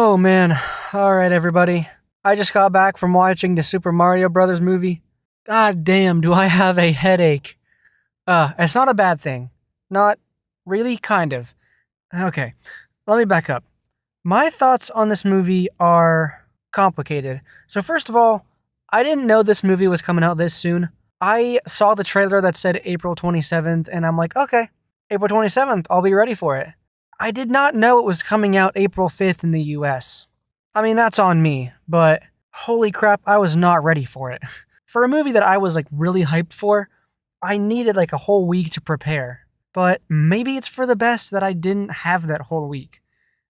Oh man. Alright, everybody. I just got back from watching the Super Mario Brothers movie. God damn, do I have a headache. It's not a bad thing. Not really, kind of. Okay, let me back up. My thoughts on this movie are complicated. So, first of all, I didn't know this movie was coming out this soon. I saw the trailer that said April 27th, and I'm like, okay, April 27th, I'll be ready for it. I did not know it was coming out April 5th in the US. I mean, that's on me, but holy crap, I was not ready for it. For a movie that I was really hyped for, I needed a whole week to prepare. But maybe it's for the best that I didn't have that whole week.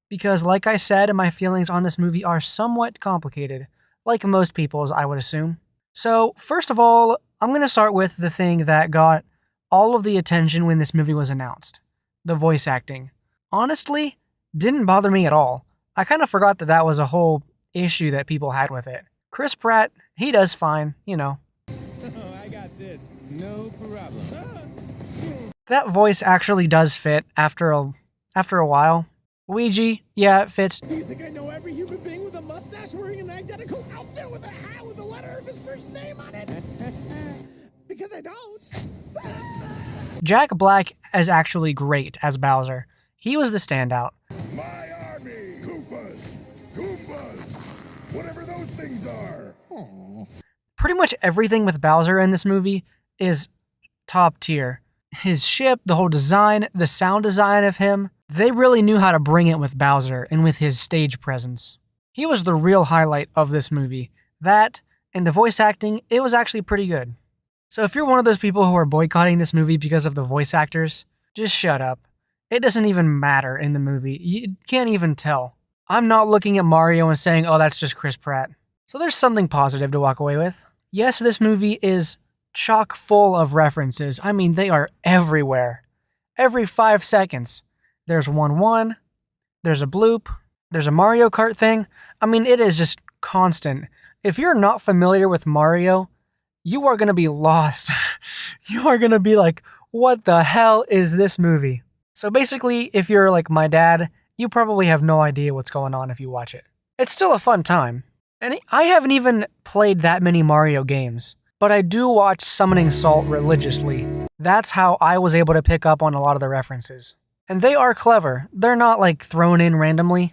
Because like I said, my feelings on this movie are somewhat complicated, like most people's, I would assume. So, first of all, I'm going to start with the thing that got all of the attention when this movie was announced. The voice acting. Honestly, didn't bother me at all. I kind of forgot that was a whole issue that people had with it. Chris Pratt, he does fine, you know. I got this. No problem. That voice actually does fit after a while. Luigi, yeah, it fits. You think I know every human being with a mustache wearing an identical outfit with a hat with the letter of his first name on it? Because I don't. Jack Black is actually great as Bowser. He was the standout. My army! Koopas! Goombas! Whatever those things are! Aww. Pretty much everything with Bowser in this movie is top tier. His ship, the whole design, the sound design of him, they really knew how to bring it with Bowser and with his stage presence. He was the real highlight of this movie. That, and the voice acting, it was actually pretty good. So if you're one of those people who are boycotting this movie because of the voice actors, just shut up. It doesn't even matter in the movie. You can't even tell. I'm not looking at Mario and saying, oh, that's just Chris Pratt. So there's something positive to walk away with. Yes, this movie is chock full of references. I mean, they are everywhere. Every 5 seconds. There's one, there's a bloop, there's a Mario Kart thing. I mean, it is just constant. If you're not familiar with Mario, you are going to be lost. You are going to be like, what the hell is this movie? So basically, if you're like my dad, you probably have no idea what's going on if you watch it. It's still a fun time. And I haven't even played that many Mario games, but I do watch Summoning Salt religiously. That's how I was able to pick up on a lot of the references. And they are clever. They're not thrown in randomly.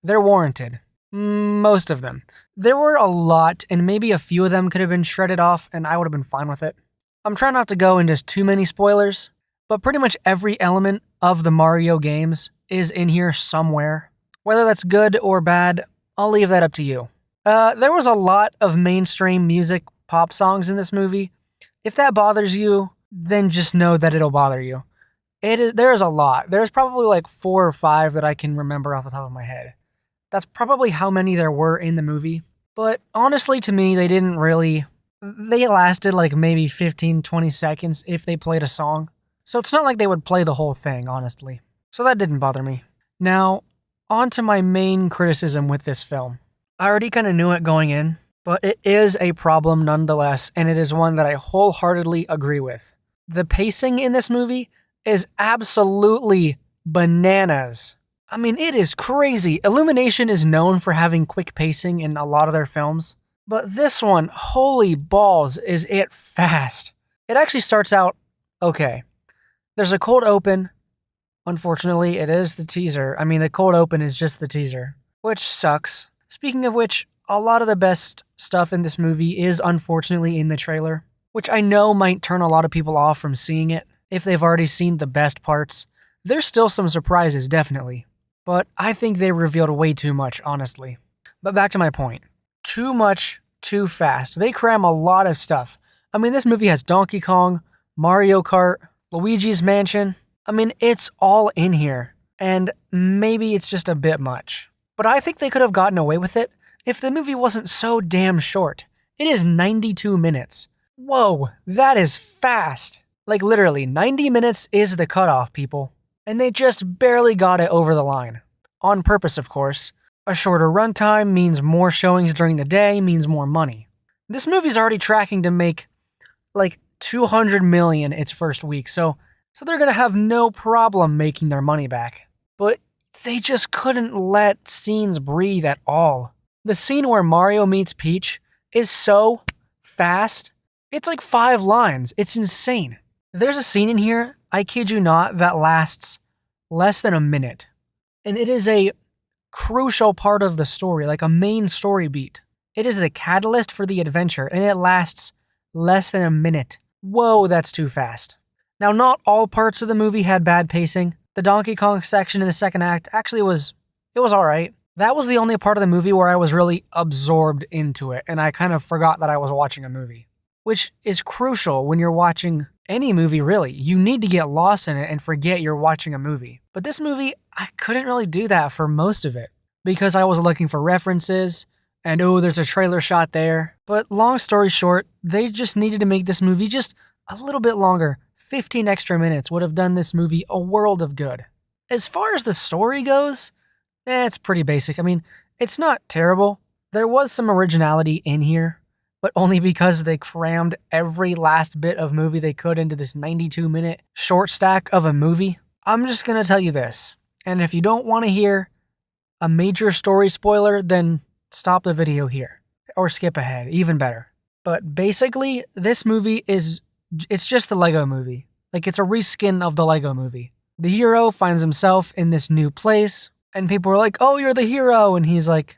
They're warranted. Most of them. There were a lot, and maybe a few of them could have been shredded off, and I would have been fine with it. I'm trying not to go into too many spoilers, but pretty much every element of the Mario games is in here somewhere. Whether that's good or bad, I'll leave that up to you. There was a lot of mainstream music pop songs in this movie. If that bothers you, then just know that it'll bother you. There is a lot. There's probably 4 or 5 that I can remember off the top of my head. That's probably how many there were in the movie. But honestly, to me, they didn't really... They lasted maybe 15, 20 seconds if they played a song. So it's not like they would play the whole thing, honestly. So that didn't bother me. Now, on to my main criticism with this film. I already kind of knew it going in, but it is a problem nonetheless, and it is one that I wholeheartedly agree with. The pacing in this movie is absolutely bananas. I mean, it is crazy. Illumination is known for having quick pacing in a lot of their films, but this one, holy balls, is it fast. It actually starts out okay. There's a cold open. Unfortunately, it is the teaser. I mean, the cold open is just the teaser, which sucks. Speaking of which, a lot of the best stuff in this movie is unfortunately in the trailer, which I know might turn a lot of people off from seeing it if they've already seen the best parts. There's still some surprises, definitely, but I think they revealed way too much, honestly. But back to my point. Too much, too fast. They cram a lot of stuff. I mean, this movie has Donkey Kong, Mario Kart, Luigi's Mansion. I mean, it's all in here, and maybe it's just a bit much. But I think they could have gotten away with it if the movie wasn't so damn short. It is 92 minutes. Whoa, that is fast. Literally, 90 minutes is the cutoff, people. And they just barely got it over the line. On purpose, of course. A shorter runtime means more showings during the day, means more money. This movie's already tracking to make, $200 million its first week, so they're gonna have no problem making their money back. But they just couldn't let scenes breathe at all. The scene where Mario meets Peach is so fast. It's like 5 lines. It's insane. There's a scene in here, I kid you not, that lasts less than a minute. And it is a crucial part of the story, like a main story beat. It is the catalyst for the adventure, and it lasts less than a minute. Whoa, that's too fast. Now, not all parts of the movie had bad pacing. The Donkey Kong section in the second act actually was alright. That was the only part of the movie where I was really absorbed into it, and I kind of forgot that I was watching a movie. Which is crucial when you're watching any movie, really. You need to get lost in it and forget you're watching a movie. But this movie, I couldn't really do that for most of it, because I was looking for references, and oh, there's a trailer shot there. But long story short, they just needed to make this movie just a little bit longer. 15 extra minutes would have done this movie a world of good. As far as the story goes, it's pretty basic. I mean, it's not terrible. There was some originality in here, but only because they crammed every last bit of movie they could into this 92-minute short stack of a movie. I'm just going to tell you this, and if you don't want to hear a major story spoiler, then stop the video here, or skip ahead, even better. But basically, this movie it's just the Lego movie. Like, it's a reskin of the Lego movie. The hero finds himself in this new place, and people are like, oh, you're the hero, and he's like,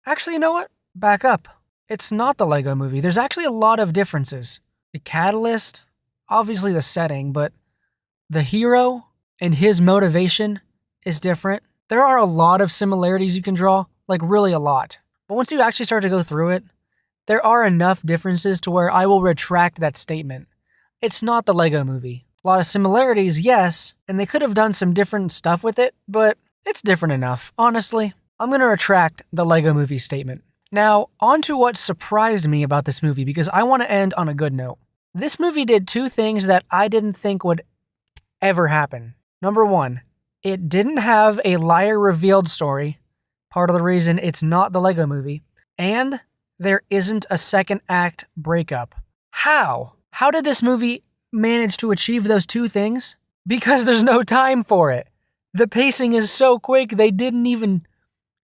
actually, you know what? Back up. It's not the Lego movie. There's actually a lot of differences. The catalyst, obviously the setting, but the hero and his motivation is different. There are a lot of similarities you can draw, like really a lot. But once you actually start to go through it, there are enough differences to where I will retract that statement. It's not the Lego movie. A lot of similarities, yes, and they could have done some different stuff with it, but it's different enough. Honestly, I'm going to retract the Lego movie statement. Now, on to what surprised me about this movie, because I want to end on a good note. This movie did 2 things that I didn't think would ever happen. Number 1, it didn't have a liar revealed story, part of the reason it's not the Lego movie, and there isn't a second act breakup. How? How did this movie manage to achieve those 2 things? Because there's no time for it. The pacing is so quick, they didn't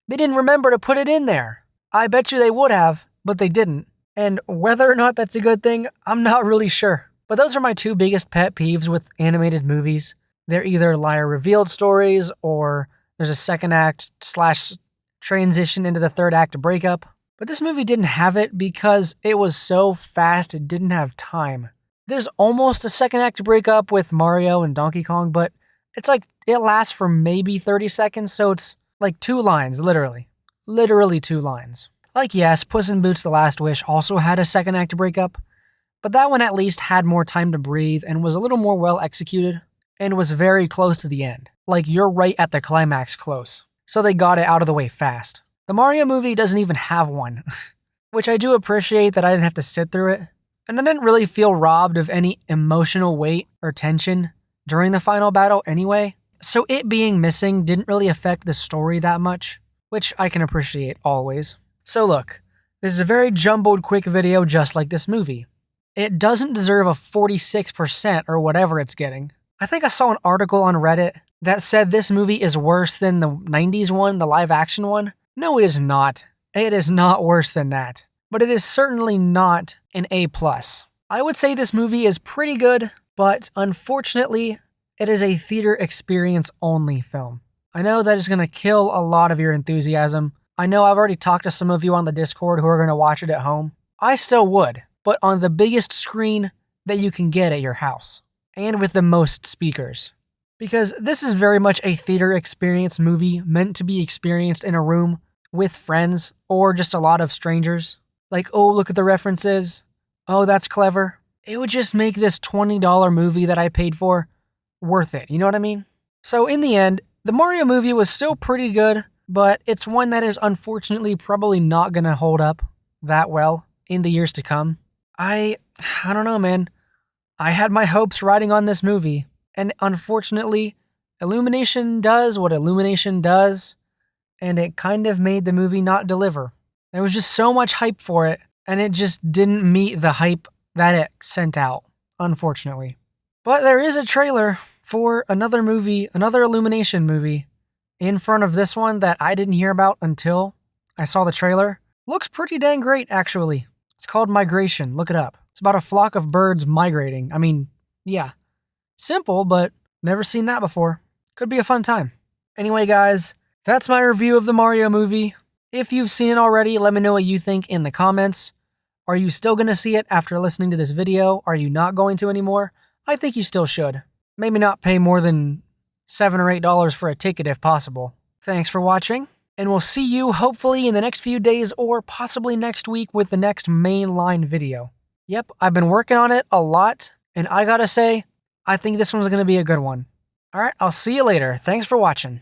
remember to put it in there. I bet you they would have, but they didn't. And whether or not that's a good thing, I'm not really sure. But those are my 2 biggest pet peeves with animated movies. They're either liar revealed stories, or there's a second act / transition into the third act breakup. But this movie didn't have it because it was so fast it didn't have time. There's almost a second act breakup with Mario and Donkey Kong, but it's like it lasts for maybe 30 seconds, so it's like 2 lines, literally. Literally 2 lines. Like, yes, Puss in Boots: The Last Wish also had a second act breakup, but that one at least had more time to breathe and was a little more well executed and was very close to the end. Like, you're right at the climax close. So they got it out of the way fast. The Mario movie doesn't even have one, which I do appreciate that I didn't have to sit through it. And I didn't really feel robbed of any emotional weight or tension during the final battle anyway. So it being missing didn't really affect the story that much, which I can appreciate always. So look, this is a very jumbled quick video just like this movie. It doesn't deserve a 46% or whatever it's getting. I think I saw an article on Reddit that said this movie is worse than the 90s one, the live action one. No, it is not. It is not worse than that. But it is certainly not an A+. I would say this movie is pretty good, but unfortunately, it is a theater experience only film. I know that is going to kill a lot of your enthusiasm. I know I've already talked to some of you on the Discord who are going to watch it at home. I still would, but on the biggest screen that you can get at your house, and with the most speakers. Because this is very much a theater experience movie meant to be experienced in a room with friends or just a lot of strangers. Like, oh, look at the references. Oh, that's clever. It would just make this $20 movie that I paid for worth it. You know what I mean? So in the end, the Mario movie was still pretty good, but it's one that is unfortunately probably not going to hold up that well in the years to come. I don't know, man. I had my hopes riding on this movie, and unfortunately, Illumination does what Illumination does, and it kind of made the movie not deliver. There was just so much hype for it, and it just didn't meet the hype that it sent out, unfortunately. But there is a trailer for another movie, another Illumination movie, in front of this one that I didn't hear about until I saw the trailer. Looks pretty dang great, actually. It's called Migration. Look it up. It's about a flock of birds migrating. I mean, yeah. Simple, but never seen that before. Could be a fun time. Anyway, guys, that's my review of the Mario movie. If you've seen it already, let me know what you think in the comments. Are you still going to see it after listening to this video? Are you not going to anymore? I think you still should. Maybe not pay more than $7 or $8 for a ticket if possible. Thanks for watching, and we'll see you hopefully in the next few days or possibly next week with the next mainline video. Yep, I've been working on it a lot, and I gotta say, I think this one's going to be a good one. Alright, I'll see you later. Thanks for watching.